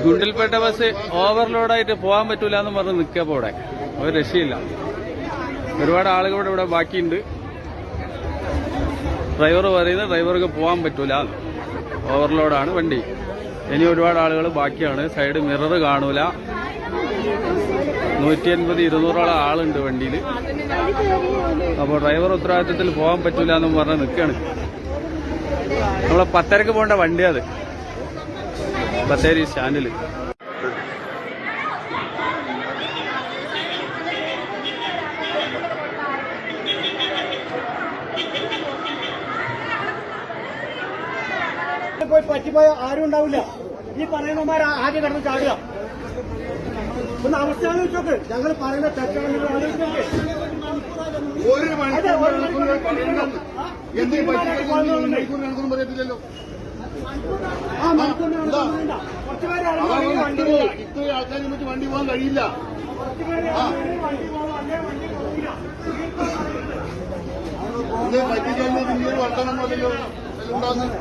ഗുണ്ടിൽപേട്ട bus ഓവർലോഡായിട്ട് പോകാൻ പറ്റൂല എന്ന് പറഞ്ഞ് നിൽക്കുക ഇവിടെ ഒരു രക്ഷയില്ല. ഒരുപാട് ആളുകൾ ഇവിടെ ബാക്കിയുണ്ട്. ഡ്രൈവർ പറയുന്നത് ഡ്രൈവർക്ക് പോകാൻ പറ്റൂല, ഓവർലോഡാണ് വണ്ടി. ഇനി ഒരുപാട് ആളുകൾ ബാക്കിയാണ്. സൈഡ് മിറർ കാണൂല. 150-200 ആളുണ്ട് വണ്ടിയിൽ. അപ്പോൾ ഡ്രൈവർ ഉത്തരവാദിത്തത്തിൽ പോകാൻ പറ്റൂല എന്നും പറഞ്ഞ് നിൽക്കുകയാണ്. നമ്മളെ 10:30 പോകേണ്ട വണ്ടി അത്, ബത്തേരി സ്റ്റാൻഡിൽ. പോയി പറ്റിപ്പോയ ആരും ഉണ്ടാവില്ല. ഈ പറയുന്നമാർ ആദ്യം കിടന്ന് ചാടുക. ഒന്ന് അവസ്ഥയാണ് വെച്ചോക്ക്. ഞങ്ങൾ പറയുന്ന തെറ്റാണെന്ന് ആലോചിച്ചോക്കെ. ഇത്രയും ആൾക്കാർ വണ്ടി പോകാൻ കഴിയില്ല. പറ്റിക്കഴിഞ്ഞാൽ പിന്നീട് വർത്തമാനം മതിയല്ലോ ഉണ്ടാകുന്നത്.